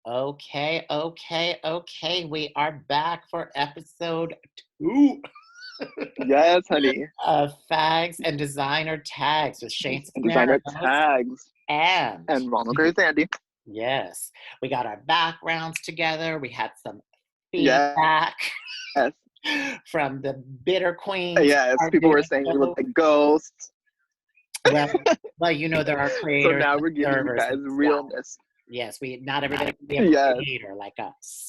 Okay, okay, okay. We are back for episode 2 Yes, honey. of Fags and Designer Tags with Shane And designer Cisneros. tags. And And Ronald Gray Sandy. yes, we got our backgrounds together. We had some Yes. feedback from the bitter queens who Yes. are People were doing saying we look so like ghosts. well, there are So creators now and we're giving you observers guys as well. realness. Yes, we not everybody can be a Yes. creator like us.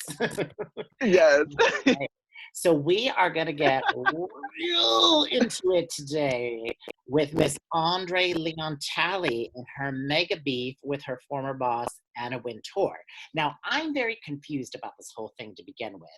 Yes. Okay. So we are going to get real into it today with Miss Andre Leon Talley and her mega beef with her former boss, Anna Wintour. Now, I'm very confused about this whole thing to begin with.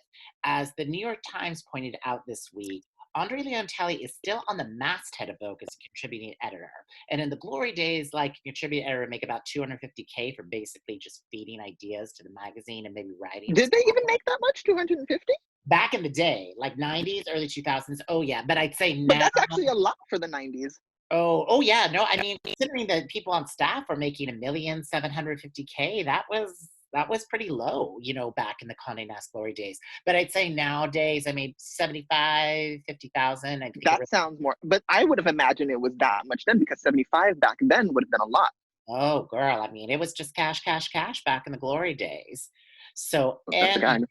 As the New York Times pointed out this week, Andre Leon Talley is still on the masthead of Vogue as a contributing editor. And in the glory days, like a contributing editor would make about $250K for basically just feeding ideas to the magazine and maybe writing. Did they even make that much? 250? Back in the day, like 90s, early 2000s. Oh, yeah. But I'd say But now. that's actually a lot for the 90s. Oh, yeah. No, I mean, considering that people on staff were making $1,750K, that was pretty low, back in the Condé Nast glory days. But I'd say nowadays, I mean, 75, 50,000. I think That sounds more, but I would have imagined it was that much then because 75 back then would have been a lot. Oh, girl. I mean, it was just cash, cash, cash back in the glory days. So, That's the and kind.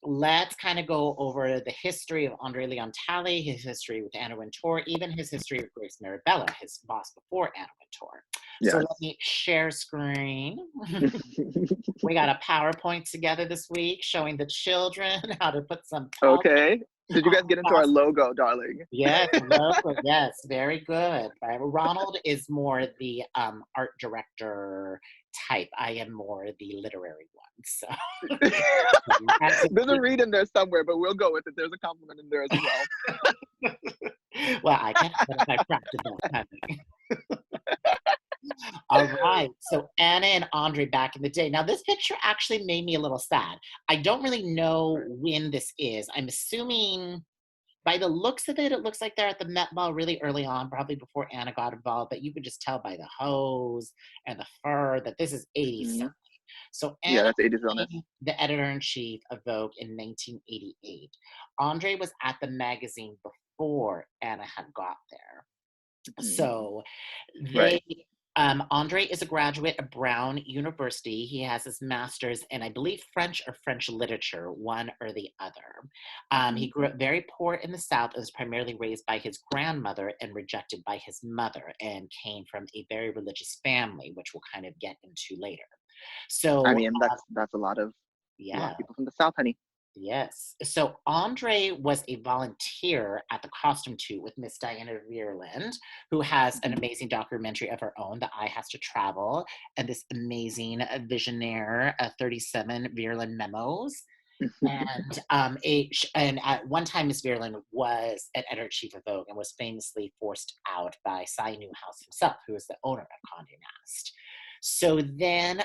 let's kind of go over the history of Andre Leon Talley, his history with Anna Wintour, even his history with Grace Mirabella, his boss before Anna Wintour. Yes. So let me share screen. We got a PowerPoint together this week showing the children how to put some. Okay. Did you guys get into our logo, darling? Yes, logo. Yes, very good. Ronald is more the art director type. I am more the literary one. So there's a read in there somewhere, but we'll go with it. There's a compliment in there as well. Well, I can't if I practice that. All right. So Anna and Andre back in the day. Now, this picture actually made me a little sad. I don't really know when this is. I'm assuming by the looks of it, it looks like they're at the Met Ball really early on, probably before Anna got involved, but you could just tell by the hose and the fur that this is 80s. Mm-hmm. So Anna, that's 80s illness. The editor-in-chief of Vogue in 1988. Andre was at the magazine before Anna had got there. Mm-hmm. So Andre is a graduate of Brown University. He has his master's in, I believe, French or French literature, one or the other. He grew up very poor in the South and was primarily raised by his grandmother and rejected by his mother, and came from a very religious family, which we'll kind of get into later. So I mean, that's a lot of people from the South, honey. Yes. So Andre was a volunteer at the Costume Toot with Miss Diana Veerland, who has an amazing documentary of her own, The Eye Has to Travel, and this amazing visionaire 37 Veerland Memos. And at one time, Miss Veerland was an editor-in-chief of Vogue and was famously forced out by Cy Newhouse himself, who was the owner of Condé Nast. So then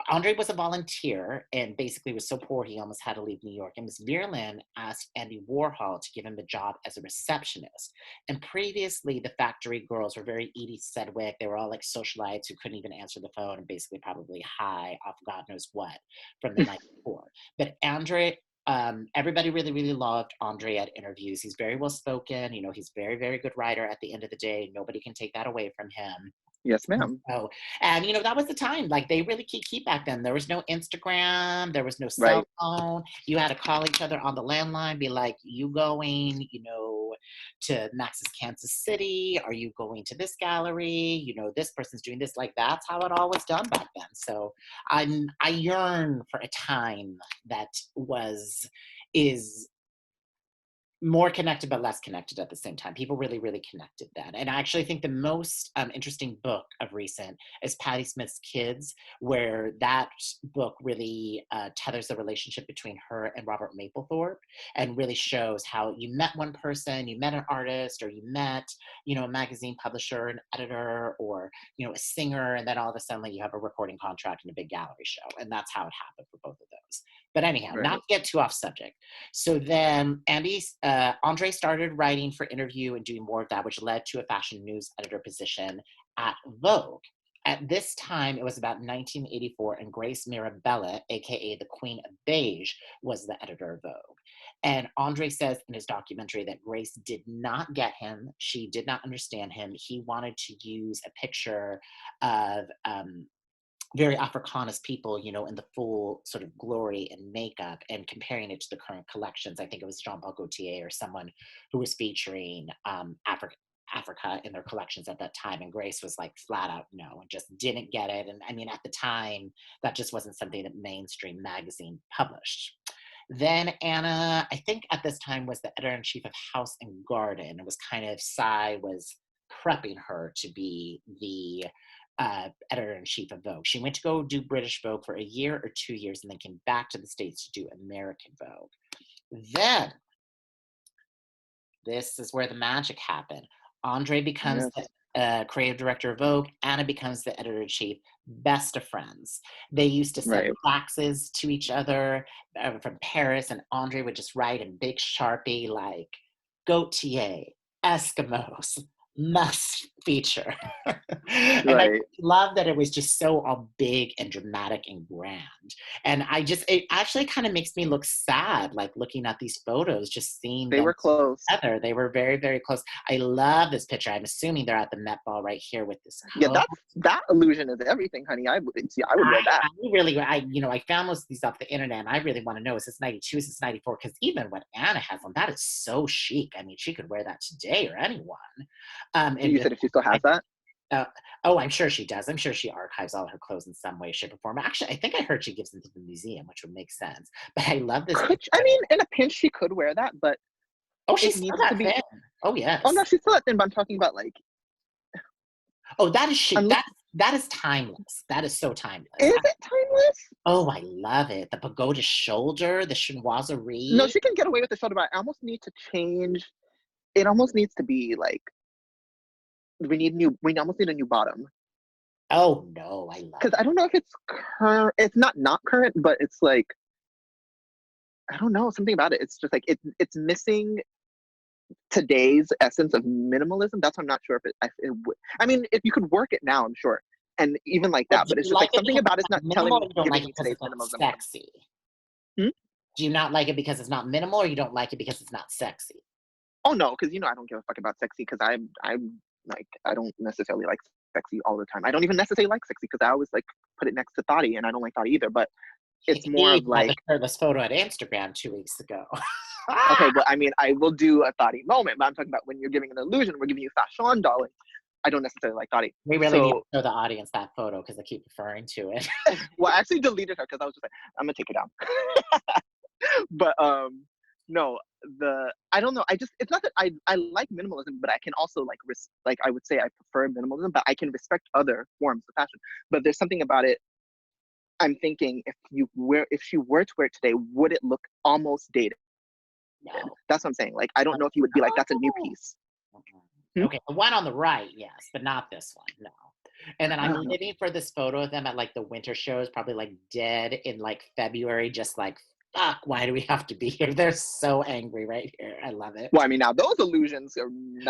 Andre was a volunteer and basically was so poor he almost had to leave New York. And Ms. Veerland asked Andy Warhol to give him a job as a receptionist. And previously, the factory girls were very Edie Sedgwick. They were all like socialites who couldn't even answer the phone and basically probably high off God knows what from the night before. But Andre, everybody really, really loved Andre at interviews. He's very well spoken. He's very, very good writer at the end of the day. Nobody can take that away from him. Yes, ma'am. Oh, and that was the time. Like they really keep back then. There was no Instagram. There was no cell phone. You had to call each other on the landline, be like, "You going, to Max's Kansas City? Are you going to this gallery? This person's doing this." Like that's how it all was done back then. So I yearn for a time that is more connected but less connected at the same time. People really, really connected then. And I actually think the most interesting book of recent is Patti Smith's Kids, where that book really tethers the relationship between her and Robert Mapplethorpe and really shows how you met one person, you met an artist, or you met, a magazine publisher, an editor, or, a singer, and then all of a sudden you have a recording contract in a big gallery show. And that's how it happened for both of those. But anyhow, not to get too off subject. So then Andre started writing for Interview and doing more of that, which led to a fashion news editor position at Vogue. At this time, it was about 1984, and Grace Mirabella, aka the Queen of Beige, was the editor of Vogue. And Andre says in his documentary that Grace did not get him. She did not understand him. He wanted to use a picture of very Afrikanist people, in the full sort of glory and makeup, and comparing it to the current collections. I think it was Jean Paul Gaultier or someone who was featuring Africa in their collections at that time. And Grace was like flat out no, and just didn't get it. And I mean, at the time, that just wasn't something that mainstream magazine published. Then Anna, I think at this time, was the editor in chief of House and Garden. It was kind of Psy was prepping her to be the editor in chief of Vogue. She went to go do British Vogue for a year or 2 years, and then came back to the States to do American Vogue. Then, this is where the magic happened. Andre becomes the creative director of Vogue. Anna becomes the editor in chief. Best of friends. They used to send faxes to each other from Paris, and Andre would just write in big Sharpie like Gautier, Eskimos, must feature. And I love that it was just so all big and dramatic and grand. And it actually kind of makes me look sad, like looking at these photos, just seeing they were close together. They were very, very close. I love this picture. I'm assuming they're at the Met Ball right here with this coat. Yeah, that illusion is everything, honey. I would wear that. I found most of these off the internet, and I really want to know, is this 92, is this 94? Because even what Anna has on, that is so chic. I mean, she could wear that today, or anyone. And you said if she still has that? I'm sure she does. I'm sure she archives all her clothes in some way, shape, or form. Actually, I think I heard she gives them to the museum, which would make sense. But I love this. I mean, in a pinch, she could wear that, but she's still that thin. Oh yes. Oh no, she's still that thin. But I'm talking about like. Oh, that is chic. That is timeless. That is so timeless. Is it timeless? Oh, I love it. The pagoda shoulder, the chinoiserie. No, she can get away with the shoulder, but I almost need to change. It almost needs to be like. We almost need a new bottom. Oh no, I love it. Because I don't know if it's current. It's not current, but it's like. I don't know, something about it. It's just like it's missing today's essence of minimalism. That's why I'm not sure if it would. I mean, if you could work it now, I'm sure, and even like that. But it's just like something about it's not telling me. You don't like it because it's not sexy. Do you not like it because it's not minimal, or you don't like it because it's not sexy? Oh no, because I don't give a fuck about sexy. Because I'm like I don't necessarily like sexy all the time. I don't even necessarily like sexy because I always like put it next to thotty, and I don't like thotty either. But it's more of like this photo at Instagram 2 weeks ago. Okay, well, I mean, I will do a thotty moment, but I'm talking about when you're giving an illusion, we're giving you fashion, darling. I don't necessarily like thotty. We really need to show the audience that photo because I keep referring to it. Well, I actually deleted her because I was just like, I'm gonna take it down. But no, I don't know. It's not that I like minimalism, but I can also like I would say I prefer minimalism, but I can respect other forms of fashion. But there's something about it. I'm thinking if she were to wear it today, would it look almost dated? No. That's what I'm saying. Like, I don't know if you would be like, that's a new piece. Okay, the one on the right, yes, but not this one, no. And then I'm living for this photo of them at like the winter shows, probably like dead in like February, just like, fuck, why do we have to be here? They're so angry right here. I love it. Well, I mean, now those illusions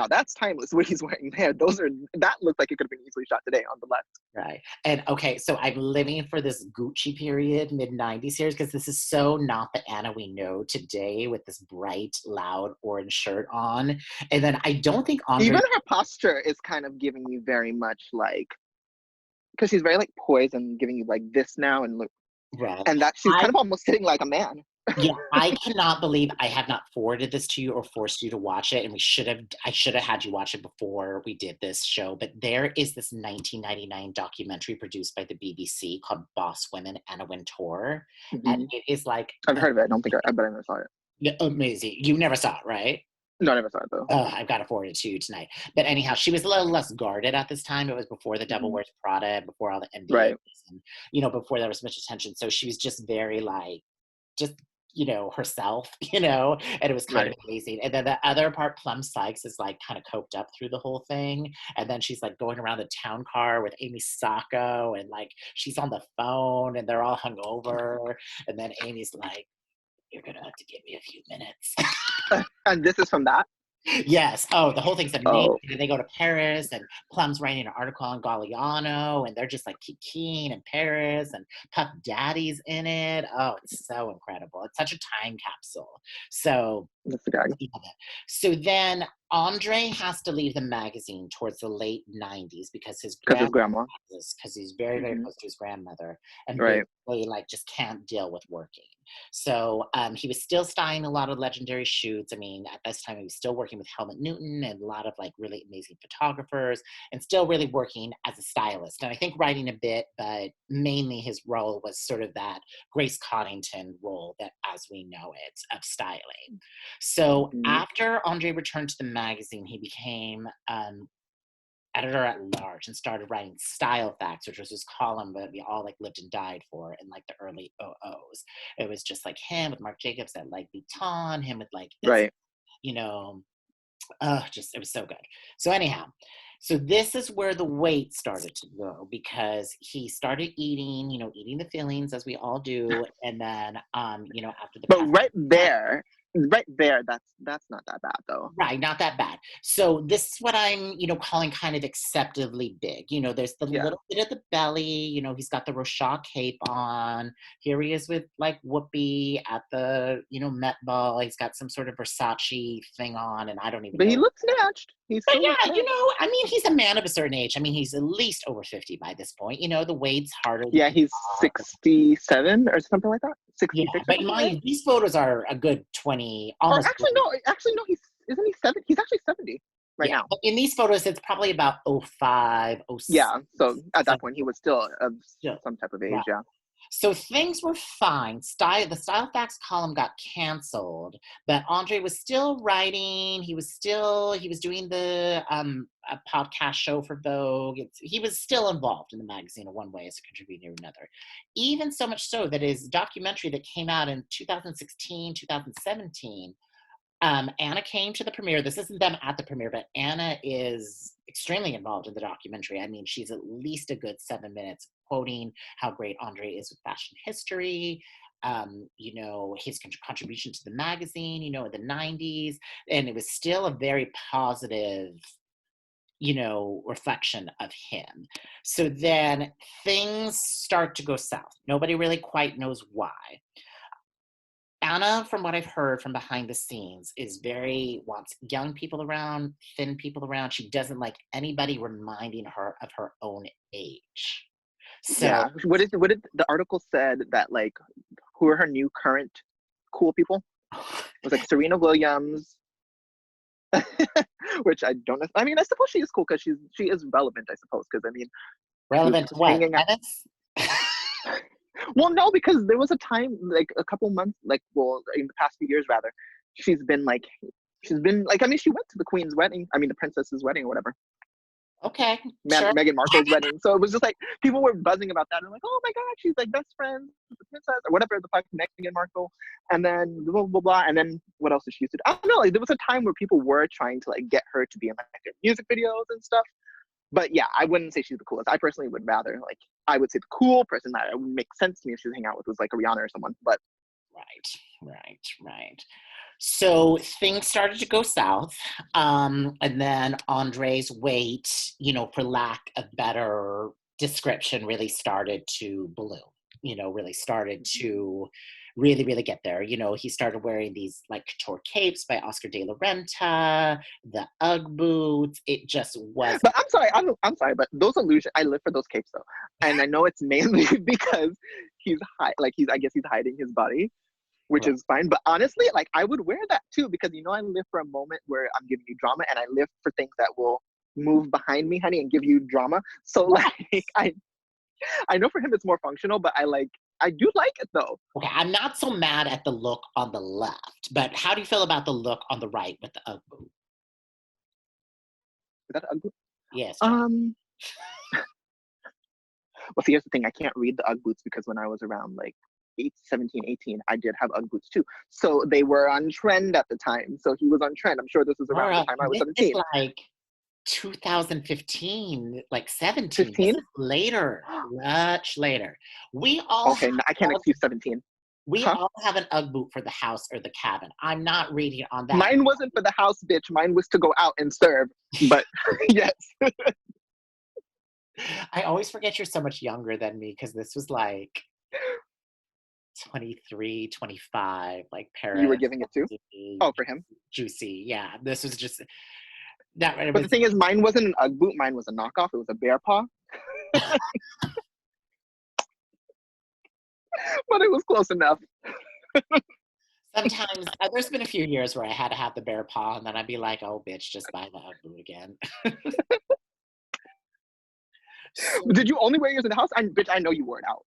that's timeless. What he's wearing there, that looks like it could have been easily shot today on the left. Right. And okay, so I'm living for this Gucci period, mid-90s here, because this is so not the Anna we know today with this bright, loud orange shirt on. And then I don't think even her posture is kind of giving you very much like, because she's very like poised and giving you like this now and look. Right. And that she's kind of almost sitting like a man. Yeah, I cannot believe I have not forwarded this to you or forced you to watch it. And I should have had you watch it before we did this show. But there is this 1999 documentary produced by the BBC called Boss Women, Anna Wintour. And it is like... I've heard of it. I don't think I never saw it. Yeah, amazing. You never saw it, right? No, I never saw it though. Oh, I've got to forward it to you tonight. But anyhow, she was a little less guarded at this time. It was before the Devil Wears Prada, before all the NBA, and, before there was much attention. So she was just very like, herself, and it was kind of amazing. And then the other part, Plum Sykes is like kind of coked up through the whole thing. And then she's like going around the town car with Amy Sacco, and like she's on the phone and they're all hungover. And then Amy's like, you're going to have to give me a few minutes. And this is from that? Yes. Oh, the whole thing's amazing. Oh, And they go to Paris, and Plum's writing an article on Galliano, and they're just like Kikine in Paris, and Puff Daddy's in it. Oh, it's so incredible. It's such a time capsule. So that's the gag. love it. So then Andre has to leave the magazine towards the late 90s because his Because his grandmother grandma. because he's very, very Hmm. close to his grandmother and Right. basically like just can't deal with working. So he was still styling a lot of legendary shoots. I mean, at this time, he was still working with Helmut Newton and a lot of like really amazing photographers and still really working as a stylist. And I think writing a bit, but mainly his role was sort of that Grace Coddington role that as we know it of styling. So Hmm. after Andre returned to the magazine, he became editor at large and started writing Style Facts, which was his column that we all like lived and died for in like the early OOs. It was just like him with Marc Jacobs at like Vuitton, him with like is Right. you know, just it was so good. So anyhow, so this is where the weight started to go because he started eating, eating the fillings as we all do, and then after the But past right there, that's not that bad though. right, not that bad. So this is what I'm, calling kind of acceptably big. There's the Yeah. little bit of the belly, he's got the Rochelle cape on. Here he is with like Whoopi at the, Met Ball. He's got some sort of Versace thing on, and I don't even But he know. looks snatched. He But still looks yeah, snatched. I mean, he's a man of a certain age. I mean, he's at least over 50 by this point. The weight's harder to Yeah, keep he's off. 67 or something like that. Yeah, 66 or but something, mind right? you, these photos are a good 20, Or almost actually 40. no, he's isn't he seven? He's actually 70 right Yeah, now. but in these photos, it's probably about oh 05, oh Yeah, 06. so at that So, point he was still of still, some type of age, right. yeah. So things were fine. The Style Facts column got canceled, but Andre was still writing. He was doing the a podcast show for Vogue. He was still involved in the magazine in one way as a contributor or another. Even so much so that his documentary that came out in 2016, 2017. Anna came to the premiere. This isn't them at the premiere, but Anna is extremely involved in the documentary. I mean, she's at least a good 7 minutes quoting how great Andre is with fashion history, his contribution to the magazine, in the 90s. And it was still a very positive, reflection of him. So then things start to go south. Nobody really quite knows why. Anna, from what I've heard from behind the scenes, wants young people around, thin people around. She doesn't like anybody reminding her of her own age. So, Yeah. What did the article said that like who are her new current cool people? It was like Serena Williams, which I don't know. I mean, I suppose she is cool because she is relevant, I suppose, because I mean she was relevant to what? hanging out. Tennis? Well, no, because there was a time like a couple months, like well, in the past few years rather, she's been like I mean, she went to the Queen's wedding. I mean, the princess's wedding or whatever. Okay, sure. Meghan Markle's wedding. So it was just like people were buzzing about that and like, oh my god, she's like best friends with the princess or whatever the fuck, Meghan Markle. And then blah blah blah. And then what else did she used to do? I don't know. Like there was a time where people were trying to like get her to be in like their music videos and stuff. But yeah, I wouldn't say she's the coolest. I personally would rather like I would say the cool person that would make sense to me if she was hanging out with was like a Rihanna or someone. But Right. So things started to go south. And then Andre's weight, for lack of better description, really started to balloon, really started to really, really get there. He started wearing these like couture capes by Oscar de la Renta, the Ugg boots. It just but wasn't I'm sorry, but those illusions I live for those capes though. And I know it's mainly because I guess he's hiding his body, which right. is fine. But honestly, like I would wear that too because I live for a moment where I'm giving you drama, and I live for things that will move behind me, honey, and give you drama. So like I know for him it's more functional, but I do like it though. Okay, I'm not so mad at the look on the left, but how do you feel about the look on the right with the Ugg boot? Is that ugly? Yes, child. Um, well, see, here's the thing. I can't read the Ugg boots because when I was around like 17, 18, I did have Ugg boots too. So they were on trend at the time. So he was on trend. I'm sure this was around the Girl, time I was this is 17. like 2015, like 17. This 15? is later, much later. We all Okay, have I can't all excuse 17. We Huh? all have an UGG boot for the house or the cabin. I'm not reading on that. Mine wasn't for the house, bitch. Mine was to go out and serve. But yes. I always forget you're so much younger than me because this was like 23, 25, like You were Paris, giving it too? Juicy, Oh, for him. Juicy. Yeah, this was just that. It But the was. thing is, mine wasn't an UGG boot. Mine was a knockoff. It was a bear paw. But it was close enough. Sometimes there's been a few years where I had to have the bear paw, and then I'd be like, "Oh, bitch, just buy the UGG boot again." So, Did you only wear yours in the house? Bitch, I know you wore it out.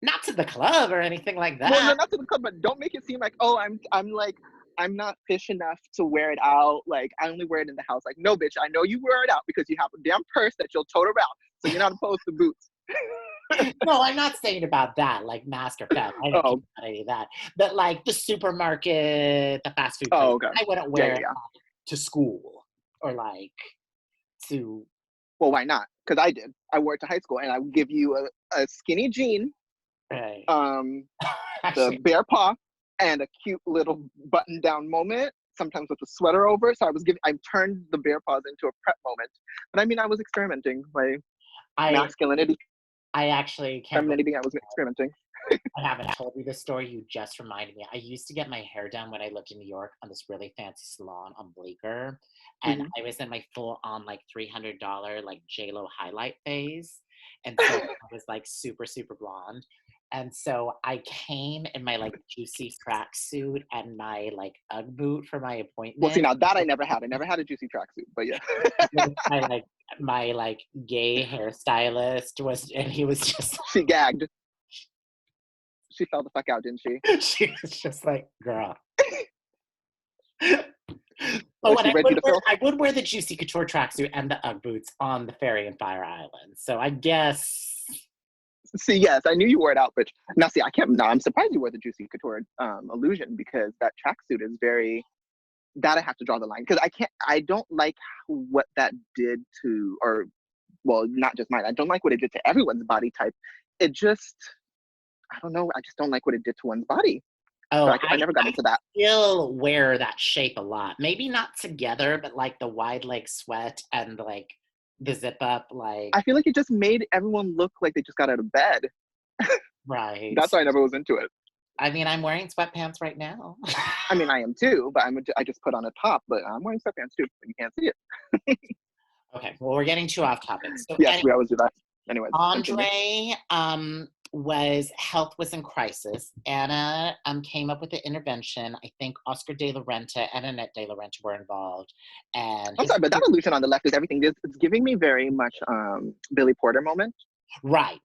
not to the club or anything like Well, no, that. not to the club, but don't make it seem like, oh, I'm like, I'm not fish enough to wear it out. Like, I only wear it in the house. Like, no, bitch, I know you wear it out because you have a damn purse that you'll tote around. So you're not opposed to boots. No, I'm not saying about that, like mask or fat. I don't care Oh, about any of that. But like the supermarket, the fast food place, oh, okay. I wouldn't Yeah, wear yeah, it yeah. to school or like to. Well, why not? Because I did. I wore it to high school, and I would give you a skinny jean, Right. um, the Actually, bear paw, and a cute little button-down moment. Sometimes with a sweater over. So I turned the bear paws into a prep moment. But I mean, I was experimenting. My I masculinity, I actually can't believe femininity, I was experimenting. I haven't told you this story. You just reminded me. I used to get my hair done when I lived in New York on this really fancy salon on Bleecker, and Hmm. I was in my full on like $300 like J Lo highlight phase, and so I was like super super blonde, and so I came in my like juicy tracksuit and my like UGG boot for my Well, see, appointment. now that I never had. I never had a juicy tracksuit, but yeah. With my like gay hairstylist was, and he was just She gagged. She fell the fuck out, didn't she? she was just like, girl. But Was what she ready to throw? I would wear the Juicy Couture tracksuit and the UGG boots on the ferry in Fire Island. So I guess See, yes, I knew you wore it out, but now see, I can't. Now I'm surprised you wore the Juicy Couture illusion because that tracksuit is very. That I have to draw the line because I can't. I don't like what that did to, or well, not just mine. I don't like what it did to everyone's body type. It just, I don't know. I just don't like what it did to one's body. So oh, I never got I into that. still wear that shape a lot. Maybe not together, but like the wide leg sweat and like the zip up, like I feel like it just made everyone look like they just got out of bed. right. That's why I never was into it. I mean, I'm wearing sweatpants right now. I mean, I am too, but I just put on a top, but I'm wearing sweatpants too, but you can't see it. Okay, well, we're getting too off topic. So Yes, we always do that. Anyways, continue. Andre was health was in crisis. Anna came up with the intervention. I think Oscar de la Renta and Annette de la Renta were involved, and I'm his sorry, but that illusion on the left is everything. It's giving me very much Billy Porter moment. right,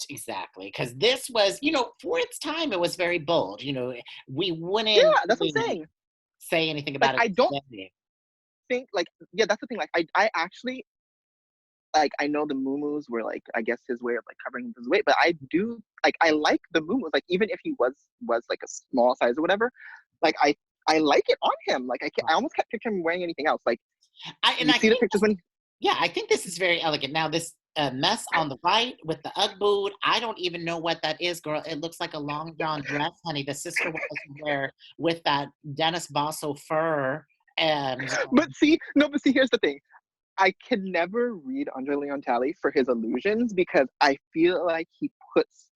exactly. Because this was, for its time, it was very bold. We Yeah, wouldn't that's what I'm really saying. say anything Like about it I don't today. think like yeah, that's the thing. Like I actually like I know the muumuus were like I guess his way of like covering his weight, but I do like I like the muumuus. Like even if he was like a small size or whatever, like I like it on him. Like I almost can't picture him wearing anything else. Like And you I see the think pictures when Yeah, I think this is very elegant. Now, this mess on the right with the UGG boot, I don't even know what that is, girl. It looks like a long john dress, honey. The sister was wear with that Dennis Basso fur. And but see no, but see here's the thing. I can never read Andre Leon Talley for his illusions because I feel like he puts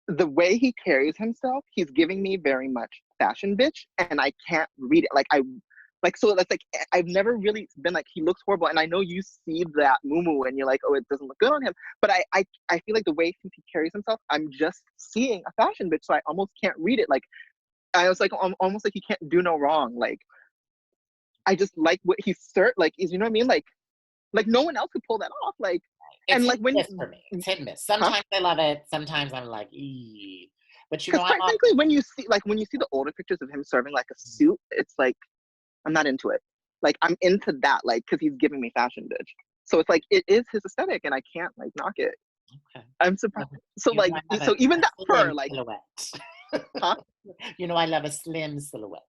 the way he carries himself, he's giving me very much fashion bitch, and I can't read it. Like so that's like I've never really been like he looks horrible, and I know you see that muumuu and you're like, oh, it doesn't look good on him. But I feel like the way he carries himself, I'm just seeing a fashion bitch, so I almost can't read it. Like I was like almost like he can't do no wrong. Like I just like what he's like is you know what I mean? Like no one else could pull that off. Like it's and hit like and when miss for me. It's hit and miss. huh? Sometimes I love it. Sometimes I'm like, ee. But Because I'm quite frankly, when you see the older pictures of him serving like a suit, it's like I'm not into it. Like I'm into that, like because he's giving me fashion, bitch. So it's like it is his aesthetic, and I can't like knock it. okay. I'm surprised. So You know, like, I love so even a that fur, slim like, silhouette. huh? I love a slim silhouette.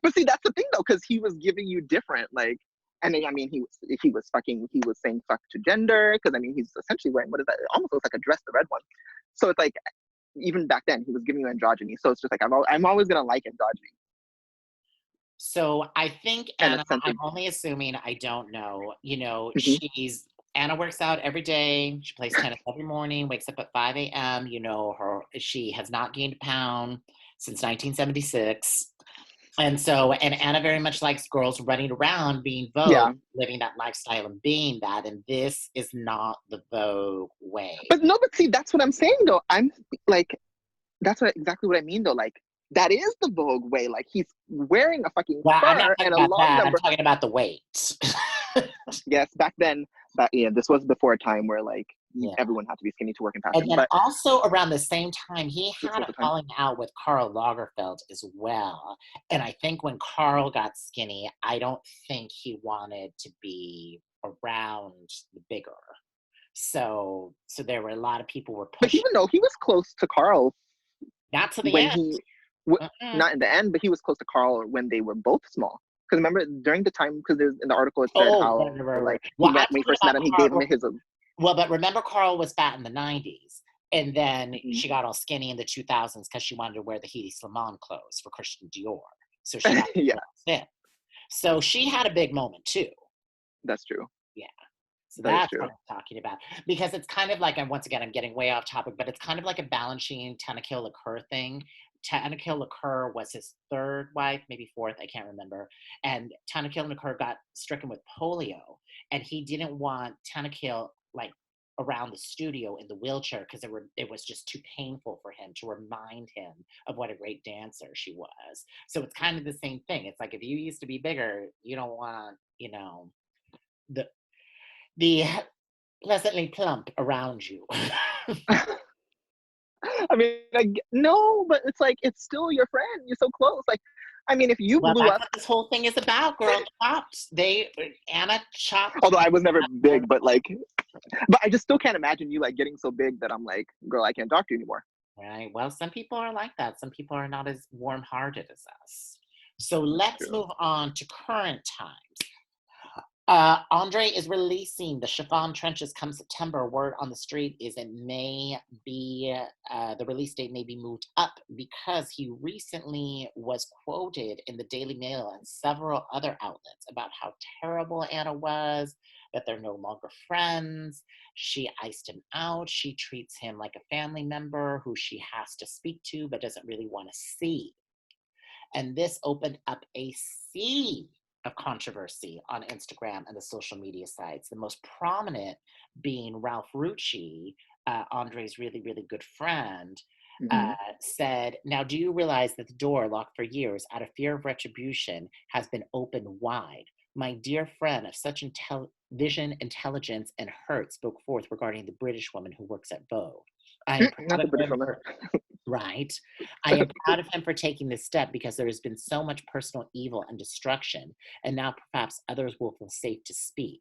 But see, that's the thing though, because he was giving you different, like, and then, I mean, he was saying fuck to gender, because I mean, he's essentially wearing what is that? It almost looks like a dress, the red one. So it's like even back then, he was giving you androgyny. So it's just like, I'm always going to like androgyny So I think and a Anna, sense I'm of, only assuming, I don't know, mhm. Anna works out every day. She plays tennis every morning, wakes up at 5 a.m. She has not gained a pound since 1976. And Anna very much likes girls running around being Vogue, Yeah. living that lifestyle and being that. And this is not the Vogue way. But no, but see, that's what I'm saying though. I'm like, exactly what I mean though. Like, that is the Vogue way. Like, he's wearing a fucking Well, I'm not fur talking and a about long that. I'm number. talking about the weight. Yes, back then, yeah, this was before a time where like Yeah. everyone had to be skinny to work in And fashion. then But also around the same time, he this had was a the time. falling out with Karl Lagerfeld as well. And I think when Karl got skinny, I don't think he wanted to be around the bigger. So there were a lot of people were But pushing, even though he was close to Carl not to the when end. he, Mm-mm. not in the end, but he was close to Carl when they were both small. Because remember during the time, because there's in the article it said Oh, how right, right, right, like right. Well, I'm when he talking first met about him, he gave him Karl. his. Well, but remember, Carl was fat in the 90s. And then Mhm. she got all skinny in the 2000s because she wanted to wear the Hedi Slimane clothes for Christian Dior. So she got Yeah, real thin. So she had a big moment too. that's true. Yeah. So That is that's true. what I'm talking about. Because it's kind of like, and once again, I'm getting way off topic, but it's kind of like a balancing Tanakil Liqueur thing. Tanakil Liqueur was his third wife, maybe fourth, I can't remember. And Tanakil Liqueur got stricken with polio. And he didn't want Tanakil like around the studio in the wheelchair because it was just too painful for him to remind him of what a great dancer she was. So it's kind of the same thing. It's like if you used to be bigger, you don't want, the the pleasantly plump around you. I mean, like, no, but it's like it's still your friend. You're so close. Like, I mean, if you Well, blew that's up, what this whole thing is about, girl. Chopped. Anna chopped. although I was never big, but like, but I just still can't imagine you like getting so big that I'm like, girl, I can't talk to you anymore. Right. Well, some people are like that. Some people are not as warm-hearted as us. So That's let's true. move on to current times. Andre is releasing the Chiffon Trenches come September. Word on the street is it may be, the release date may be moved up because he recently was quoted in the Daily Mail and several other outlets about how terrible Anna was, that they're no longer friends. She iced him out. She treats him like a family member who she has to speak to but doesn't really want to see. And this opened up a sea of controversy on Instagram and the social media sites. The most prominent being Ralph Rucci, Andre's really, really good friend, Mm-hmm. said, "Now, do you realize that the door, locked for years out of fear of retribution, has been opened wide? My dear friend of such vision, intelligence, and hurt spoke forth regarding the British woman who works at Vogue. I am Not proud the of British him woman. for Right. I am proud of him for taking this step because there has been so much personal evil and destruction, and now perhaps others will feel safe to speak."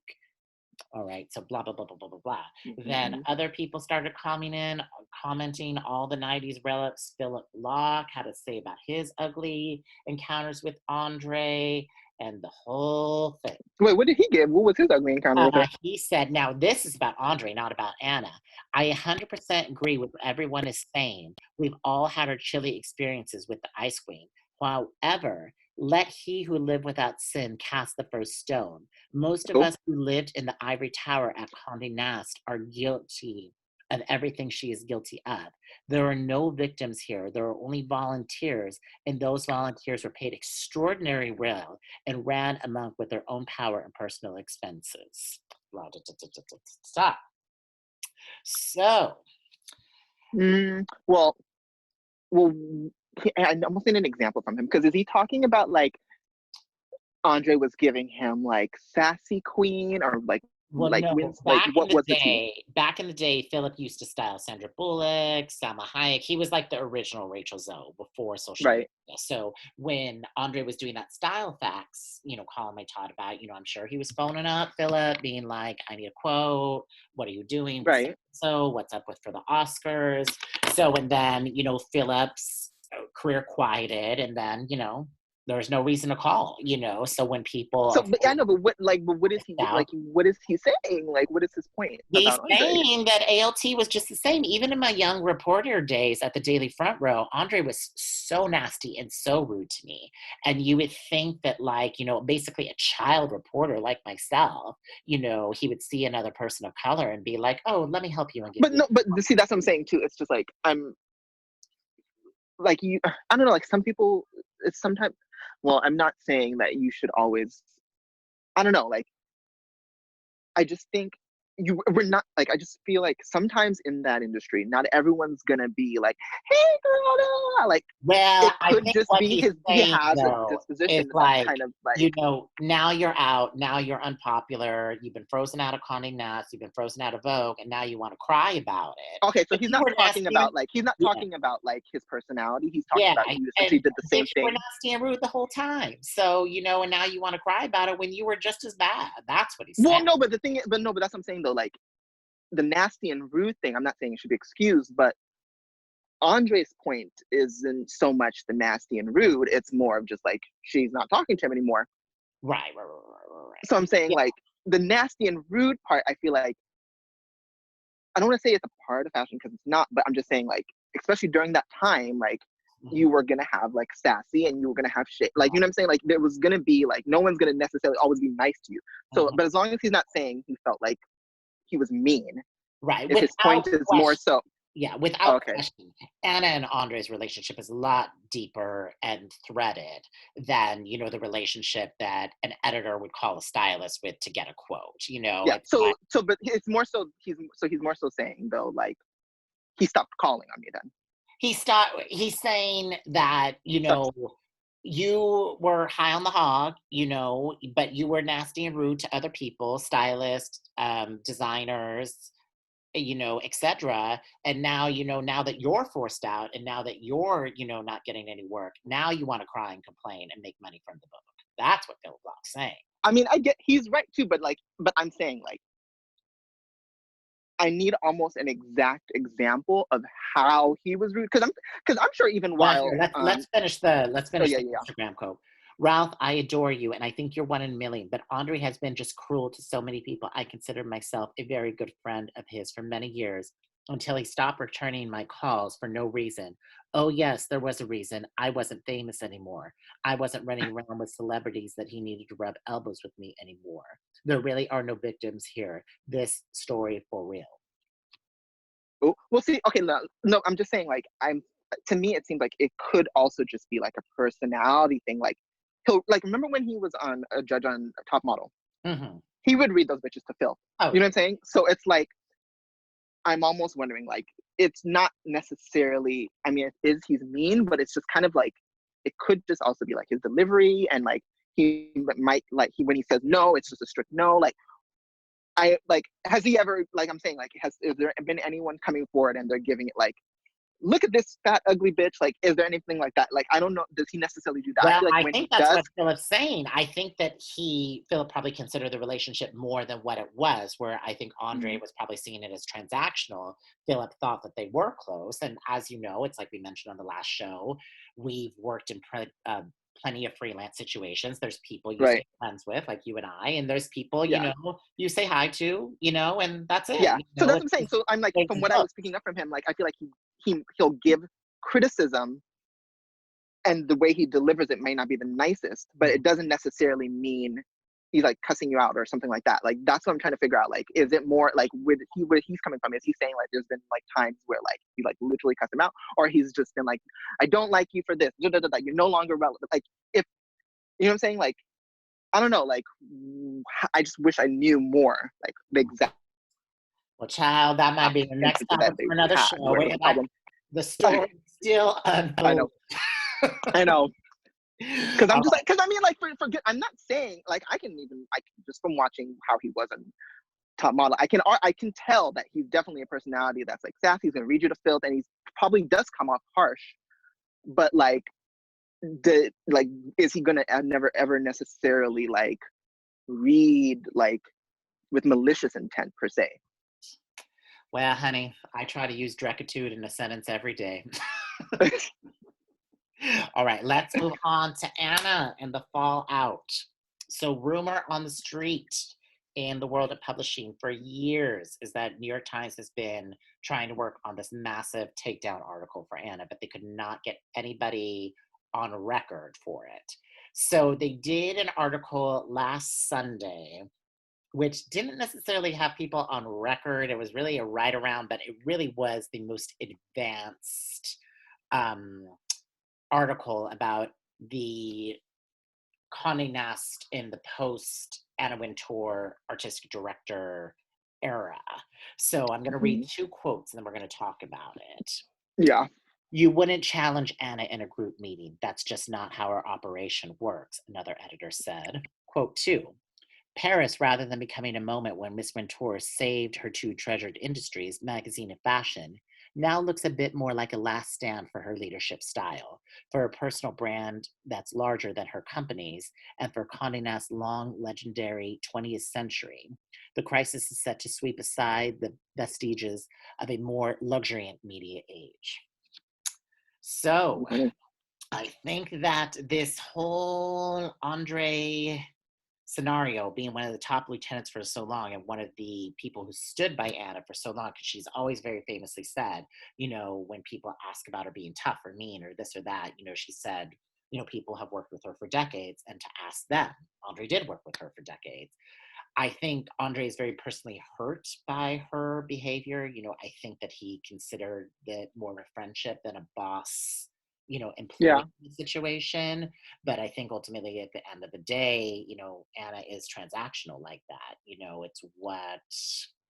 All right, so blah blah blah blah blah blah blah. Then Mm-hmm. other people started commenting all the 90s relics. Philip Locke had to say about his ugly encounters with Andre and the whole thing. Wait, what did he give? What was his ugly encounter with her? He said, now this is about Andre, not about Anna. I 100% agree with what everyone is saying. We've all had our chilly experiences with the Ice Queen. However, let he who lived without sin cast the first stone. Most of Cool. us who lived in the ivory tower at Condé Nast are guilty of everything she is guilty of. There are no victims here. There are only volunteers, and those volunteers were paid extraordinary well and ran amok with their own power and personal expenses. Blah, da, da, da, da, da, da. So, Well, well, I almost need an example from him because is he talking about like Andre was giving him like sassy queen or well, no, wins like what was the tea? back in the day, Philip used to style Sandra Bullock, Salma Hayek. He was like the original Rachel Zoe before social media. Right, So when Andre was doing that style facts, column I taught about, I'm sure he was phoning up Philip, being like, I need a quote. What are you doing? right. So what's up with for the Oscars? So, and then, Philip's career quieted, and then, There's no reason to call, so when people So, are but I know, but what is he out. like? What is he saying? Like, what is his point He's about Andre? saying that ALT was just the same. Even in my young reporter days at the Daily Front Row, Andre was so nasty and so rude to me. And you would think that, like, basically a child reporter like myself, he would see another person of color and be like, oh, let me help you and give But you. no, but see, that's what I'm saying too. It's just like I'm like you. I don't know. Like some people, it's sometimes. Well, I'm not saying that you should always. I don't know. Like I just think we're not like I just feel like sometimes in that industry, not everyone's gonna be like, hey girl, like Well, it I could think just what be he's he saying has a though is disposition that's like, kind of like now you're out, now you're unpopular, you've been frozen out of Condé Nast, you've been frozen out of Vogue, and now you want to cry about it. okay, so If he's you not were talking nasty, about like he's not yeah, talking about like his personality. He's talking yeah, about you and essentially did the bitch, same you were thing. nasty and rude the whole time. So, and now you want to cry about it when you were just as bad. That's what he's saying. Well, no, but the thing is, but no, but that's what I'm saying though. Like the nasty and rude thing, I'm not saying it should be excused, but Andre's point isn't so much the nasty and rude. It's more of just like she's not talking to him anymore. Right. So I'm saying Yeah. like the nasty and rude part, I feel like I don't want to say it's a part of fashion because it's not, but I'm just saying like especially during that time, like Mhm. you were gonna have like sassy and you were gonna have shit. Like you know what I'm saying? Like there was gonna be like no one's gonna necessarily always be nice to you. So Mhm. but as long as he's not saying he felt like he was mean, Right. if his point Without is more question. so Yeah, without okay. question, Anna and Andre's relationship is a lot deeper and threaded than, the relationship that an editor would call a stylist with to get a quote. Yeah. It's like So but it's more so he's more so saying though, like he stopped calling on me then. he's saying that, Stopped you were high on the hog, but you were nasty and rude to other people, stylists, designers, etc. And now, now that you're forced out and now that you're, not getting any work, now you want to cry and complain and make money from the book. That's what Philip Block's saying. I mean I get he's right too, but like but I'm saying like I need almost an exact example of how he was rude because I'm sure even Well, while here, let's finish yeah, the yeah, yeah. Instagram quote. Ralph, I adore you, and I think you're 1 in a million. But Andre has been just cruel to so many people. I consider myself a very good friend of his for many years until he stopped returning my calls for no reason. Oh, yes, there was a reason. I wasn't famous anymore. I wasn't running around with celebrities that he needed to rub elbows with me anymore. There really are no victims here. This story for real. Oh, well, see, okay, no, no, I'm just saying, like, to me, it seems like it could also just be like a personality thing. Like, he'll, like, remember when he was on a judge on Top Model? Hmm. He would read those bitches to Phil. Oh, You know yeah. what I'm saying? So it's like, I'm almost wondering, like, it's not necessarily, I mean, it is, he's mean, but it's just kind of like, it could just also be like his delivery and like, he might, like, when he says no, it's just a strict no. Like, I like has he ever like I'm saying like is there been anyone coming forward and they're giving it like look at this fat ugly bitch like is there anything like that like I don't know does he necessarily do that I Well, feel like I when think he that's does what Philip's saying. I think that Philip probably considered the relationship more than what it was, where I think Andre mm, was probably seeing it as transactional. Philip thought that they were close. And as you know, it's like we mentioned on the last show, we've worked in plenty of freelance situations. There's people you stay right friends with, like you and I, and there's people, yeah you say hi to, and that's it. yeah so that's what I'm saying It's so I'm like plays from the what I book. was picking up from him like I feel like he'll give criticism and the way he delivers it may not be the nicest, but it doesn't necessarily mean he's like cussing you out or something like that. Like that's what I'm trying to figure out. Like, is it more like where he's coming from? Is he saying like there's been like times where like he like literally cussed him out, or he's just been like, I don't like you for this. Da, da, da, da, you're no longer relevant. Like if you know what I'm saying, like I don't know. Like I just wish I knew more. Like the exact Well, child, that might be the next instances that topic they for another had show. where it We're was a gonna problem. the story still I know. unfolding. I know. Because I'm All just like, because I mean, like, I'm not saying, like, I can just from watching how he was on Top Model, I can tell that he's definitely a personality that's like sassy. He's gonna read you to filth, and he's probably does come off harsh. But like, like, is he gonna never ever necessarily like read like with malicious intent per se? Well, honey, I try to use Drecitude in a sentence every day. All right, let's move on to Anna and the fallout. So, rumor on the street in the world of publishing for years is that New York Times has been trying to work on this massive takedown article for Anna, but they could not get anybody on record for it. So, they did an article last Sunday, which didn't necessarily have people on record. It was really a right around, but it really was the most advanced um, article about the Condé Nast in the post Anna Wintour artistic director era. So I'm going to read Mhm. 2 quotes and then we're going to talk about it. Yeah. You wouldn't challenge Anna in a group meeting. That's just not how our operation works, another editor said. Quote 2. Paris, rather than becoming a moment when Miss Wintour saved her 2 treasured industries, magazine and fashion, now looks a bit more like a last stand for her leadership style, for her personal brand that's larger than her company's, and for Condé Nast's long, legendary 20th century. The crisis is set to sweep aside the vestiges of a more luxuriant media age. So, Mhm. I think that this whole Andre scenario, being one of the top lieutenants for so long and one of the people who stood by Anna for so long, because she's always very famously said, when people ask about her being tough or mean or this or that, she said, people have worked with her for decades, and to ask them, Andre did work with her for decades. I think Andre is very personally hurt by her behavior. I think that he considered it more of a friendship than a boss, Yeah. employee situation. But I think ultimately at the end of the day, Anna is transactional like that. It's what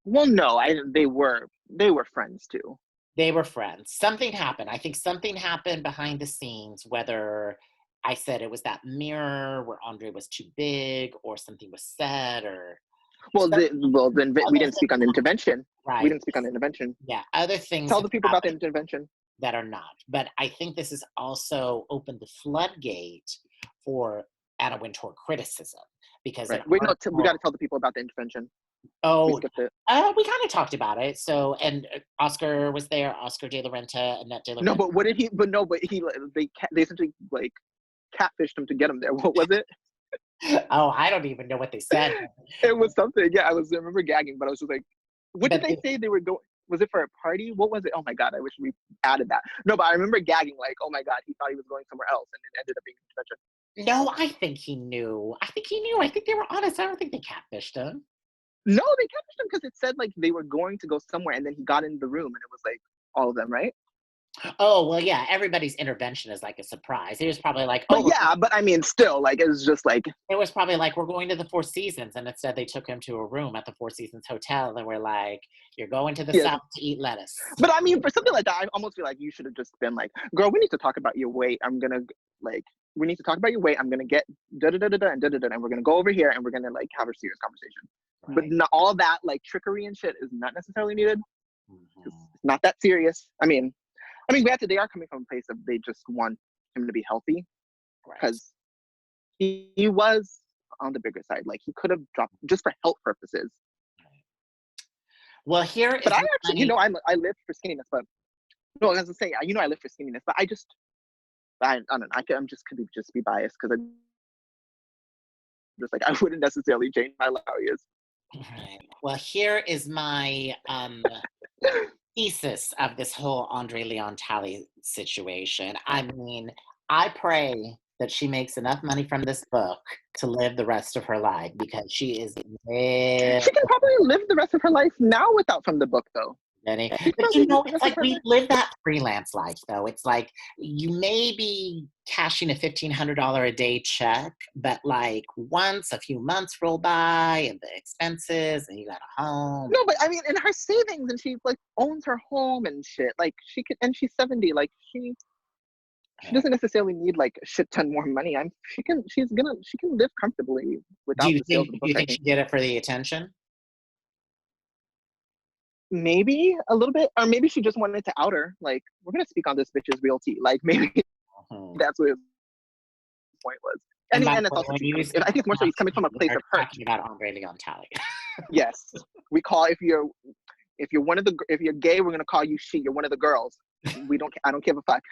Well, no, they were friends too. they were friends. Something happened. I think something happened behind the scenes, whether I said it was that mirror where Andre was too big or something was said or Well, something, then we other didn't speak on the things intervention. We right. didn't speak on the intervention. Yeah, other things Tell have the people about the happened intervention. that are not. But I think this has also opened the floodgate for Anna Wintour criticism because Right. an Wait, no, we got to article, tell the people about the intervention. We oh, skipped it. we kind of talked about it. So, and Oscar was there, Oscar de la Renta, Annette de la No, Renta. but what did he? But no, but they essentially like catfished him to get him there. What was it? Oh, I don't even know what they said. It was something. Yeah, I remember gagging, but I was just like, what did But they say they were going? Was it for a party? What was it? Oh my god, I wish we added that. No, but I remember gagging like, oh my god, he thought he was going somewhere else, and it ended up being an intervention. no, I think he knew. I think he knew. I think they were honest. I don't think they catfished him. No, they catfished him because it said like they were going to go somewhere, and then he got in the room, and it was like all of them, right? Oh, well, yeah, everybody's intervention is like a surprise. He was probably like, But oh, yeah, but I mean, still, like it was just like it was probably like, we're going to the Four Seasons. And instead, they took him to a room at the Four Seasons Hotel. And we're like, you're going to the yeah. South to eat lettuce. But I mean, for something like that, I almost feel like you should have just been like, girl, we need to talk about your weight. I'm gonna like, we need to talk about your weight. I'm gonna get da da da da da and da da da, and we're gonna go over here and we're gonna like have a serious conversation. But Right. not all that like trickery and shit is not necessarily needed. It's Mhm. not that serious. Granted, they are coming from a place of they just want him to be healthy Right. because he was on the bigger side. Like he could have dropped just for health purposes. Right. Well, here But is I actually, my. I live for skinniness. But no, I was gonna say, I live for skinniness. But I don't know. I'm just could just be biased because I just like I wouldn't necessarily change my life how he is. Right. Well, here is my thesis of this whole Andre Leon Talley situation. I mean, I pray that she makes enough money from this book to live the rest of her life because she is She can probably live the rest of her life now without from the book, though. many. She can But probably live the it's rest of like her we life. live that freelance life though. It's like you may be cashing a $1,500 a day check, but like once a few months roll by and the expenses and you got a home. No, but I mean, in her savings, and she like owns her home and shit. Like she can, and she's 70. Like she Right. doesn't necessarily need like a shit ton more money. She can live comfortably Do without you the sales think of the do book. you I think think she did it for the attention? maybe a little bit, or maybe she just wanted to out her. Like we're gonna speak on this bitch's realty. Like maybe Mhm. that's what his point was. And by And the it's way, also when true you coming. say I think it's more so he's coming from a place we're of hurt. talking about Andre Leon Talley. Yes, we call if you're if you're gay, we're gonna call you she. You're one of the girls. We don't. I don't give a fuck.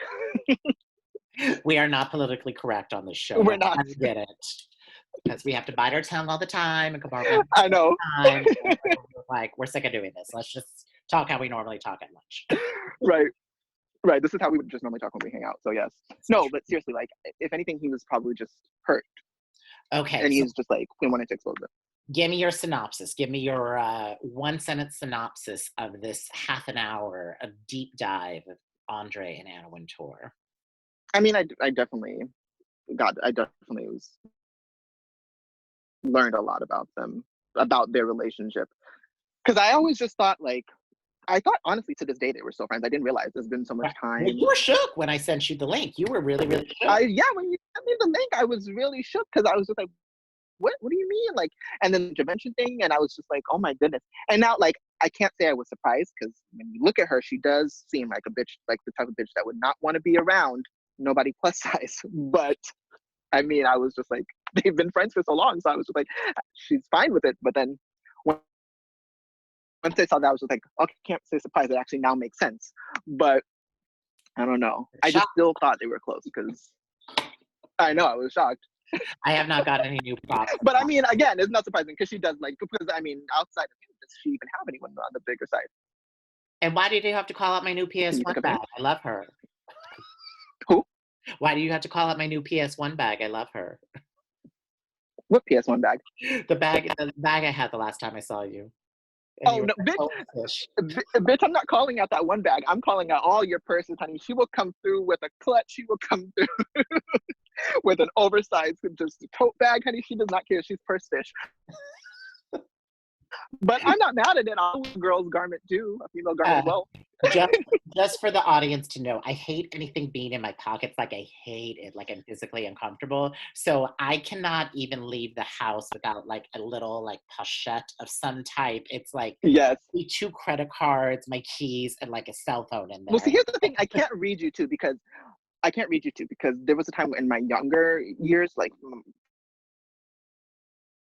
We are not politically correct on this show. We're Don't not. ever get it. Because we have to bite our tongue all the time and compartmentalize I know. all the time. Like, we're sick of doing this. Let's just talk how we normally talk at lunch. Right. Right. This is how we would just normally talk when we hang out. So yes. No, but seriously, like if anything, he was probably just hurt. Okay, And so he's just like, we wanted to expose it. give me your synopsis. Give me your one sentence synopsis of this half an hour of deep dive of Andre and Anna Wintour. I mean, I definitely was learned a lot about them, about their relationship. Because I always just thought like, I thought honestly to this day they were still friends. I didn't realize there's been so much time. Well, you were shook when I sent you the link. You were really, really shook. Yeah, when you sent me the link, I was really shook because I was just like, what do you mean? Like, and then the intervention thing, and I was just like, oh my goodness. And now like I can't say I was surprised because when you look at her, she does seem like a bitch, like the type of bitch that would not want to be around nobody plus size. But I mean, I was just like, they've been friends for so long, so I was just like, she's fine with it. But then once I saw that, I was just like, okay, can't say surprised. It actually now makes sense. But I don't know. I just still thought they were close because I know I was shocked. I have not got any new props. But I mean, again, it's not surprising because she does like, because I mean, outside of him, does she even have anyone on the bigger side? And why did you have to call out my new Can you think PS1 of bag? any? I love her. Who? Why do you have to call out my new PS1 bag? I love her. What PS1 bag? The bag I had the last time I saw you. And Oh you were no, like, bitch! "Oh, fish." Bitch, I'm not calling out that one bag. I'm calling out all your purses, honey. She will come through with a clutch. She will come through with an oversized just tote bag, honey. She does not care. She's purse fish. But I'm not mad at it. I'll wear a girl's garment too, a female garment as well. Just for the audience to know, I hate anything being in my pockets. Like I hate it. Like I'm physically uncomfortable. So I cannot even leave the house without like a little like pochette of some type. It's like Yes. 2 credit cards, my keys, and like a cell phone in there. Well, see, here's the thing. I can't read you too because there was a time in my younger years, like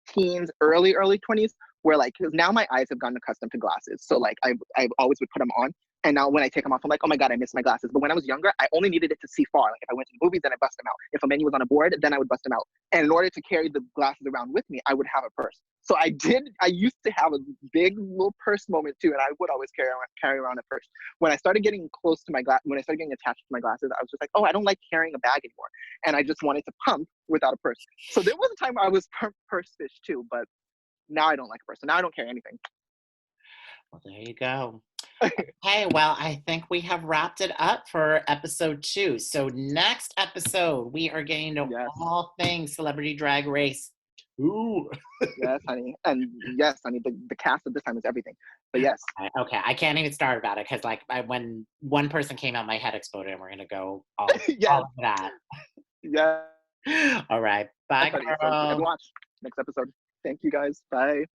teens, early 20s, where like, because now my eyes have gotten accustomed to glasses. So like I always would put them on. And now when I take them off, I'm like, oh my God, I miss my glasses. But when I was younger, I only needed it to see far. Like if I went to the movies, then I bust them out. If a menu was on a board, then I would bust them out. And in order to carry the glasses around with me, I would have a purse. So I used to have a big little purse moment too. And I would always carry around a purse. When I started getting close to when I started getting attached to my glasses, I was just like, oh, I don't like carrying a bag anymore. And I just wanted to pump without a purse. So there was a time where I was purse fish too, but now I don't like a purse. So now I don't carry anything. Well, there you go. Okay, well, I think we have wrapped it up for episode 2. So next episode, we are getting to all things Celebrity Drag Race 2. Yes, honey. And yes, honey, the cast of this time is everything. But yes. Okay, I can't even start about it because like when one person came out, my head exploded and we're going to go all of that. Yeah. All right. Bye, girl. So watch next episode. Thank you guys. Bye.